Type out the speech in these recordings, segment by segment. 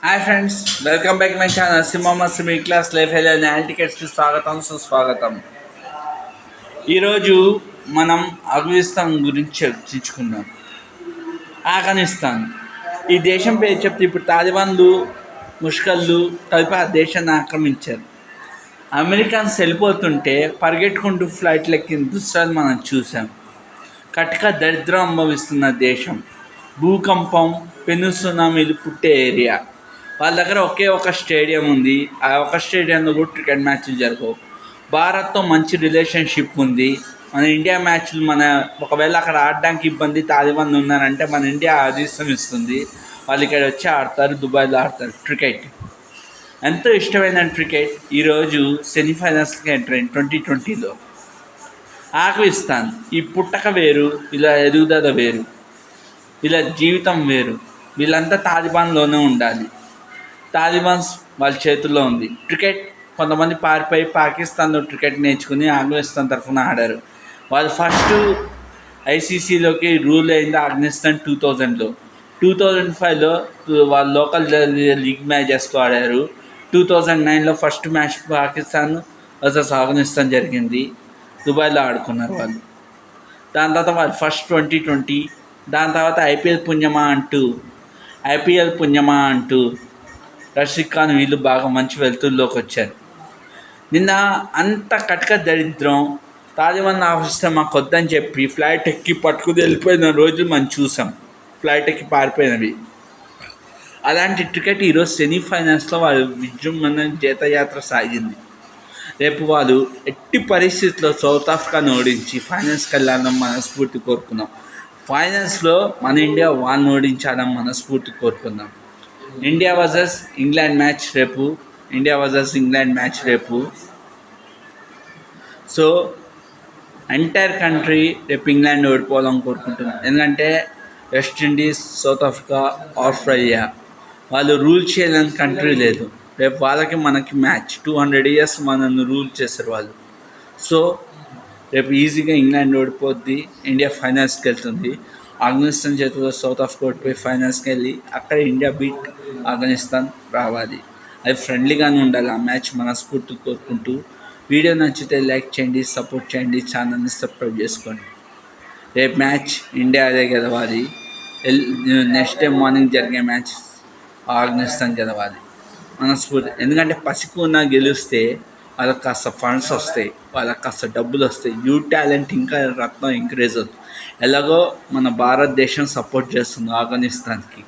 Hi friends, welcome back my channel Simhamma మీ class life హెల్ and టికెట్స్కి స్వాగతం సుస్వాగతం. ఈరోజు మనం ఆఫ్ఘనిస్తాన్ గురించి చర్చించుకుందాం. ఆఫ్ఘనిస్తాన్ ఈ దేశం పేరు చెప్తే ఇప్పుడు తాలిబాన్లు ముష్కర్లు కలిపి ఆ దేశాన్ని ఆక్రమించారు. అమెరికన్స్ వెళ్ళిపోతుంటే పరిగెట్టుకుంటూ ఫ్లైట్లు ఎక్కిన దృశ్యాలు మనం చూసాం. కటిక దరిద్రం అనుభవిస్తున్న దేశం, భూకంపం పెను సునామీలు పుట్టే ఏరియా. వాళ్ళ దగ్గర ఒకే ఒక స్టేడియం ఉంది. ఆ ఒక స్టేడియంలో కూడా క్రికెట్ మ్యాచ్లు జరగవు. భారత్తో మంచి రిలేషన్షిప్ ఉంది. మన ఇండియా మ్యాచ్లు ఒకవేళ అక్కడ ఆడడానికి ఇబ్బంది తాలిబాన్ ఉన్నారంటే మన ఇండియా ఆదేశం ఇస్తుంది. వాళ్ళు ఇక్కడ వచ్చి ఆడతారు, దుబాయ్లో ఆడతారు. క్రికెట్ ఎంతో ఇష్టమైన క్రికెట్ ఈరోజు సెమీఫైనల్స్కి ఎంటర్ అయింది 2020లో. ఆఫ్ఘనిస్తాన్ ఈ పుట్టక వేరు, ఇలా ఎదుగుదల వేరు, ఇలా జీవితం వేరు. వీళ్ళంతా తాలిబాన్లోనే ఉండాలి. తాలిబాన్స్ వాళ్ళ చేతుల్లో ఉంది. క్రికెట్ కొంతమంది పారిపోయి పాకిస్తాన్లో క్రికెట్ నేర్చుకుని ఆఫ్ఘనిస్తాన్ తరఫున ఆడారు. వాళ్ళు ఫస్ట్ ఐసీసీలోకి రూల్ అయింది ఆఫ్ఘనిస్తాన్ 2000లో. 2005లో వాళ్ళు లోకల్ లీగ్ మ్యాచెస్లో ఆడారు. 2009లో first match Pakistan versus Afghanistan జరిగింది. దుబాయ్లో ఆడుకున్నారు వాళ్ళు. దాని తర్వాత వాళ్ళు ఫస్ట్ 2020, దాని తర్వాత ఐపీఎల్ పుణ్యమా అంటూ రషీద్ ఖాన్ వీళ్ళు బాగా మంచి వెలుతుల్లోకి వచ్చారు. నిన్న అంత కటిక దరిద్రం, తాలిబాన్ ఆఫీస్లో మాకు వద్దని చెప్పి ఫ్లైట్ ఎక్కి పట్టుకుని వెళ్ళిపోయిన రోజులు మనం చూసాం. ఫ్లైట్ ఎక్కి పారిపోయినవి. అలాంటి క్రికెట్ ఈరోజు సెమీఫైనల్స్లో వాళ్ళు విజృంభణ జీతయాత్ర సాగింది. రేపు వాళ్ళు ఎట్టి పరిస్థితుల్లో సౌత్ ఆఫ్రికాను ఓడించి ఫైనల్స్కి వెళ్ళాలని మనస్ఫూర్తి కోరుకున్నాం. ఫైనల్స్లో మన ఇండియా వాళ్ళని ఓడించాలని మనస్ఫూర్తి కోరుకుందాం. ఇండియా వర్సెస్ ఇంగ్లాండ్ మ్యాచ్ రేపు. సో ఎంటైర్ కంట్రీ రేపు ఇంగ్లాండ్ ఓడిపోవాలని కోరుకుంటున్నాం. ఎందుకంటే వెస్టిండీస్, సౌత్ ఆఫ్రికా, ఆస్ట్రేలియా వాళ్ళు రూల్ చేయలేని కంట్రీ లేదు. రేపు వాళ్ళకి మనకి మ్యాచ్. 200 years మనల్ని రూల్ చేశారు వాళ్ళు. సో రేపు ఈజీగా ఇంగ్లాండ్ ఓడిపోద్ది, ఇండియా ఫైనల్స్కి వెళ్తుంది. ఆఫ్ఘనిస్తాన్ చేతిలో సౌత్ ఆఫ్రికా ఓడిపోయి ఫైనల్స్కి వెళ్ళి అక్కడ ఇండియా బీట్ ఆఫ్ఘనిస్తాన్ రావాలి. అది ఫ్రెండ్లీగానే ఉండాలి ఆ మ్యాచ్ మనస్ఫూర్తి కోరుకుంటూ. వీడియో నచ్చితే లైక్ చేయండి, సపోర్ట్ చేయండి, ఛానల్ని సబ్స్క్రైబ్ చేసుకోండి. రేపు మ్యాచ్ ఇండియా అదే గెలవాలి. నెక్స్ట్ డే మార్నింగ్ జరిగే మ్యాచ్ ఆఫ్ఘనిస్తాన్ గెలవాలి మనస్ఫూర్తి. ఎందుకంటే పసికున్న గెలిస్తే వాళ్ళకి కాస్త ఫండ్స్ వస్తాయి, వాళ్ళకి కాస్త డబ్బులు వస్తాయి, యూత్ టాలెంట్ ఇంకా రత్నం ఎంకరేజ్ అవుతుంది. ఎలాగో మన భారతదేశం సపోర్ట్ చేస్తుంది ఆఫ్ఘనిస్తాన్కి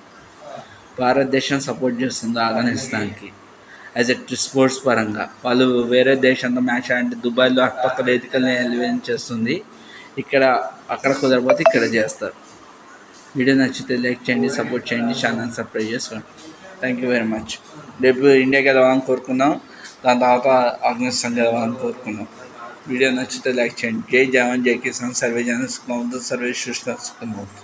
యాజ్ ఎ స్పోర్ట్స్ పరంగా. వాళ్ళు వేరే దేశంతో మ్యాచ్ అంటే దుబాయ్లో అటుపక్క వేదికల్ని ఎలివేట్ చేస్తుంది. అక్కడ కుదరకపోతే ఇక్కడ చేస్తారు. వీడియో నచ్చితే లైక్ చేయండి, సపోర్ట్ చేయండి, ఛానల్ సబ్స్క్రైబ్ చేసుకోండి. Thank you very much. రేపు ఇండియా గెలవాలని కోరుకుందాం, దాని తర్వాత ఆఫ్ఘనిస్తాన్ గెలవాలని కోరుకుందాం. వీడియో నచ్చితే లైక్ చేయండి. జై జవాన్ జై కిసాన్, సర్వే జన సుఖినో భవంతు, సర్వే సుఖినో భవంతు.